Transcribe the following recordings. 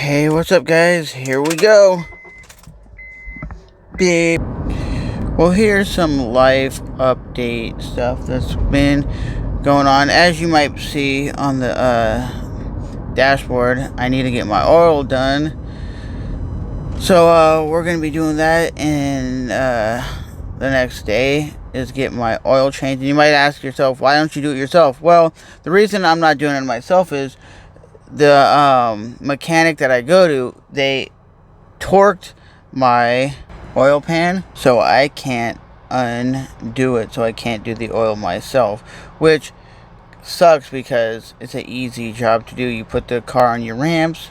Hey, what's up, guys? Here we go. Beep. Well, here's some life update stuff that's been going on. As you might see on the dashboard, I need to get my oil done. So, we're going to be doing that, and the next day is get my oil changed. And you might ask yourself, why don't you do it yourself? Well, the reason I'm not doing it myself is the mechanic that I go to, they torqued my oil pan, so I can't undo it, so I can't do the oil myself, which sucks because it's an easy job to do. You put the car on your ramps,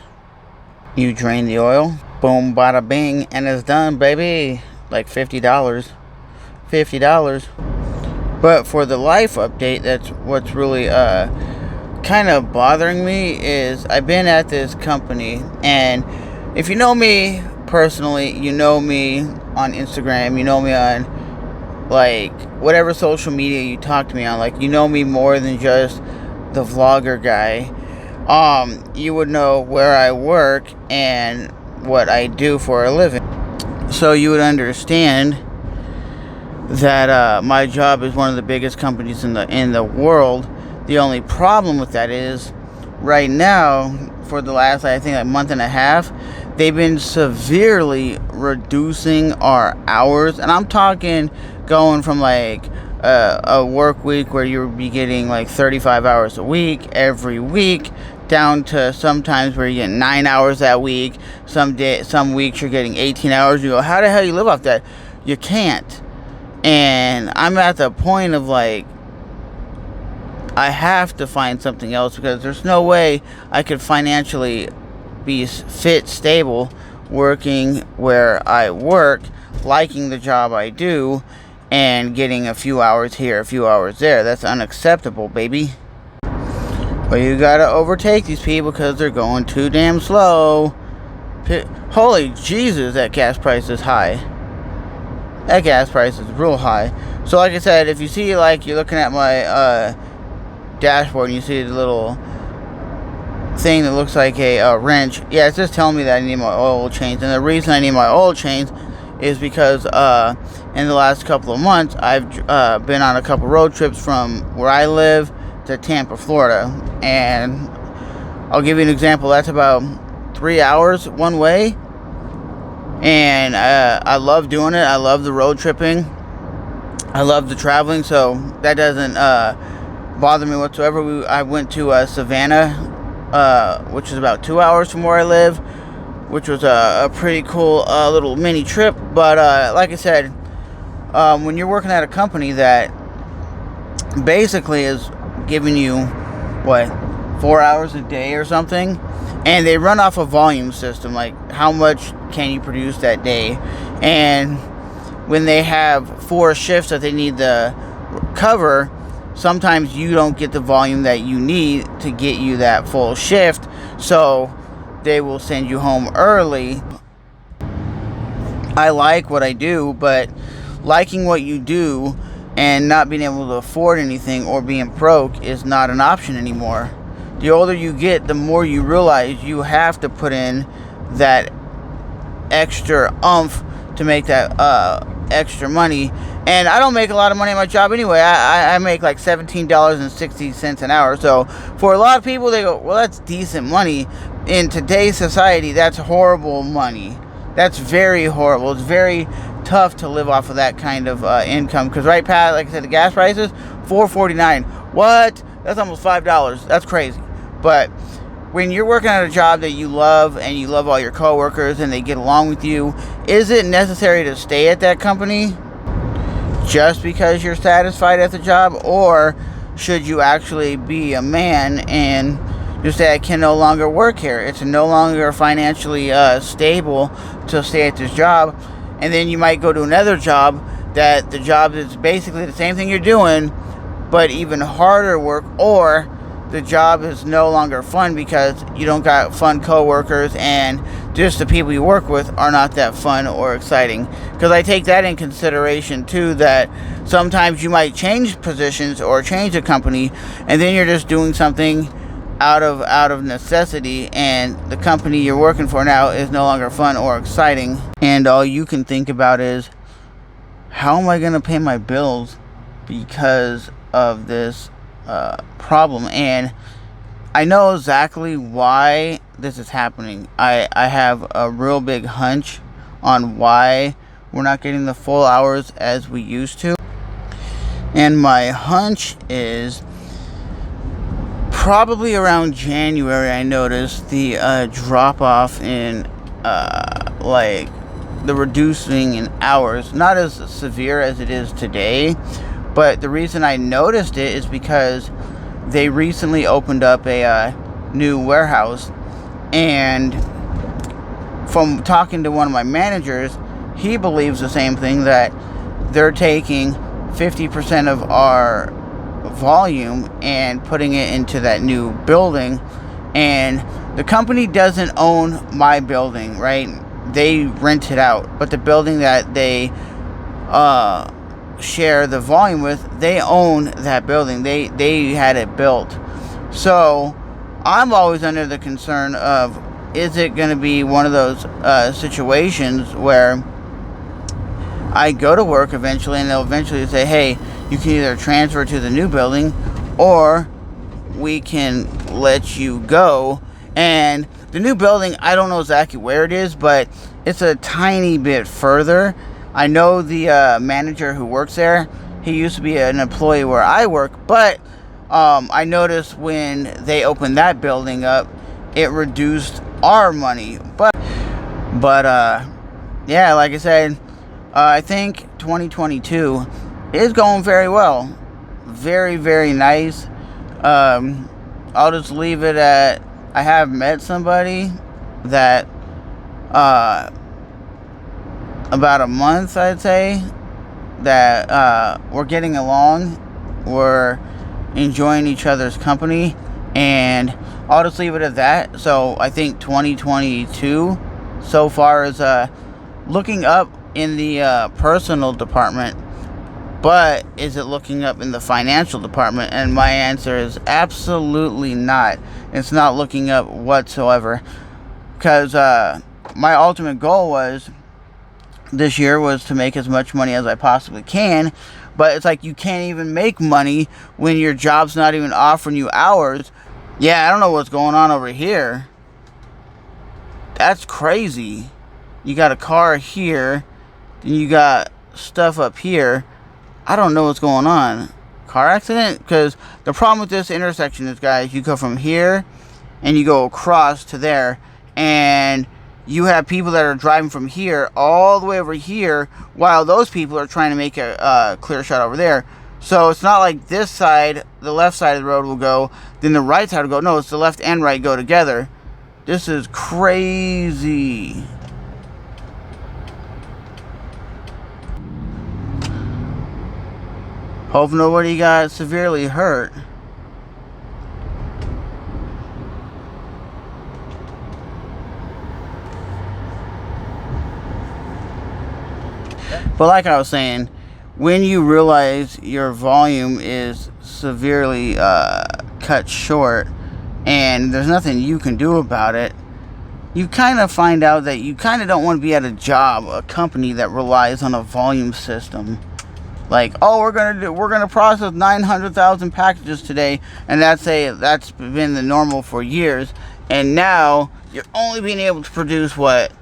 you drain the oil, boom, bada bing, and it's done, baby. Like $50. But for the life update, that's what's really kind of bothering me is I've been at this company, and if you know me personally, you know me on Instagram, you know me on like whatever social media you talk to me on, like you know me more than just the vlogger guy. You would know where I work and what I do for a living, so you would understand that my job is one of the biggest companies in the world. The only problem with that is right now, for the last, I think, a month and a half, they've been severely reducing our hours. And I'm talking going from like a work week where you would be getting like 35 hours a week every week, down to sometimes where you get 9 hours that week. Some weeks you're getting 18 hours. You go, how the hell you live off that? You can't. And I'm at the point of like, I have to find something else, because there's no way I could financially be stable working where I work, liking the job I do, and getting a few hours here, a few hours there. That's unacceptable, baby. But you gotta overtake these people because they're going too damn slow. Holy Jesus, that gas price is high. That gas price is real high. So like I said, if you see, like, you're looking at my dashboard and you see the little thing that looks like a wrench, yeah, it's just telling me that I need my oil changed. And the reason I need my oil changed is because in the last couple of months I've been on a couple road trips from where I live to Tampa, Florida. And I'll give you an example. That's about 3 hours one way, and I love doing it. I love the road tripping, I love the traveling, so that doesn't bother me whatsoever. I went to Savannah, which is about 2 hours from where I live, which was a pretty cool little mini trip. But like I said, when you're working at a company that basically is giving you 4 hours a day or something, and they run off a volume system, like how much can you produce that day, and when they have 4 shifts that they need to cover, sometimes you don't get the volume that you need to get you that full shift, so they will send you home early. I like what I do, but liking what you do and not being able to afford anything or being broke is not an option anymore. The older you get, the more you realize you have to put in that extra oomph to make that extra money. And I don't make a lot of money in my job anyway. I make like $17.60 an hour. So for a lot of people, they go, well, that's decent money. In today's society, that's horrible money. That's very horrible. It's very tough to live off of that kind of income. Because right past, like I said, the gas prices, $4.49. What? That's almost $5. That's crazy. But when you're working at a job that you love, and you love all your coworkers and they get along with you, is it necessary to stay at that company just because you're satisfied at the job? Or should you actually be a man and just say, I can no longer work here? It's no longer financially stable to stay at this job. And then you might go to another job, that the job is basically the same thing you're doing, but even harder work, or the job is no longer fun because you don't got fun coworkers, and just the people you work with are not that fun or exciting. Because I take that in consideration too, that sometimes you might change positions or change a company, and then you're just doing something out of necessity, and the company you're working for now is no longer fun or exciting, and all you can think about is, how am I going to pay my bills because of this problem? And I know exactly why this is happening. I have a real big hunch on why we're not getting the full hours as we used to. And my hunch is probably around January I noticed the drop off in like the reducing in hours. Not as severe as it is today, but the reason I noticed it is because they recently opened up a new warehouse, and from talking to one of my managers, he believes the same thing, that they're taking 50% of our volume and putting it into that new building. And the company doesn't own my building, right? They rent it out, but the building that they share the volume with, they own that building. They had it built. So I'm always under the concern of, is it going to be one of those situations where I go to work eventually and they'll eventually say, hey, you can either transfer to the new building or we can let you go. And the new building, I don't know exactly where it is, but it's a tiny bit further. I know the manager who works there. He used to be an employee where I work, but I noticed when they opened that building up, it reduced our money. But yeah, like I said, I think 2022 is going very well. Very, very nice. I'll just leave it at, I have met somebody that about a month, I'd say, that we're getting along. We're enjoying each other's company, and I'll just leave it at that. So I think 2022 so far is looking up in the personal department, but is it looking up in the financial department? And my answer is absolutely not. It's not looking up whatsoever, because my ultimate goal was this year was to make as much money as I possibly can. But it's like, you can't even make money when your job's not even offering you hours. Yeah, I don't know what's going on over here. That's crazy. You got a car here, then you got stuff up here. I don't know what's going on. Car accident? Because the problem with this intersection is, guys, you go from here and you go across to there, and you have people that are driving from here all the way over here, while those people are trying to make a clear shot over there. So it's not like this side, the left side of the road will go, then the right side will go. No, it's the left and right go together. This is crazy. Hope nobody got severely hurt. But like I was saying, when you realize your volume is severely cut short and there's nothing you can do about it, you kind of find out that you kind of don't want to be at a job, a company that relies on a volume system. Like, oh, we're gonna process 900,000 packages today, and that's been the normal for years, and now you're only being able to produce what,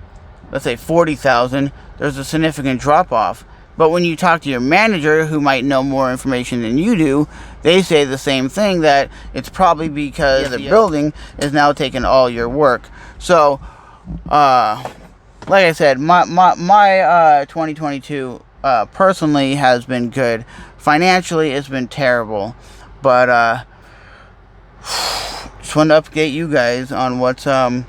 let's say 40,000. There's a significant drop off. But when you talk to your manager, who might know more information than you do, they say the same thing, that it's probably because the building is now taking all your work. So, like I said, my 2022 personally has been good. Financially, it's been terrible. But just wanted to update you guys on what's going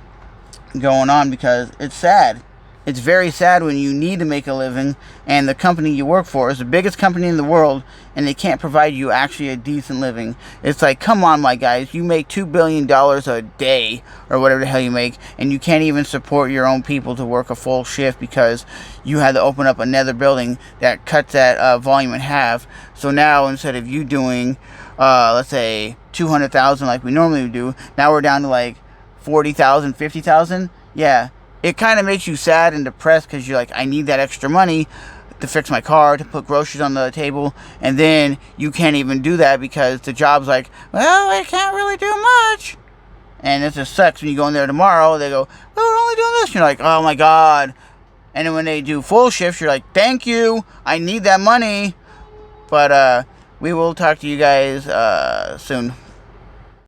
on, because it's sad. It's very sad when you need to make a living and the company you work for is the biggest company in the world and they can't provide you actually a decent living. It's like, come on, my guys, you make $2 billion a day or whatever the hell you make, and you can't even support your own people to work a full shift because you had to open up another building that cuts that volume in half. So now instead of you doing, let's say, 200,000 like we normally would do, now we're down to like 40,000, 50,000. Yeah. It kind of makes you sad and depressed because you're like, I need that extra money to fix my car, to put groceries on the table, and then you can't even do that because the job's like, well, I can't really do much. And it just sucks when you go in there tomorrow, they go, well, we're only doing this. And you're like, oh my God. And then when they do full shifts, you're like, thank you, I need that money. But we will talk to you guys soon.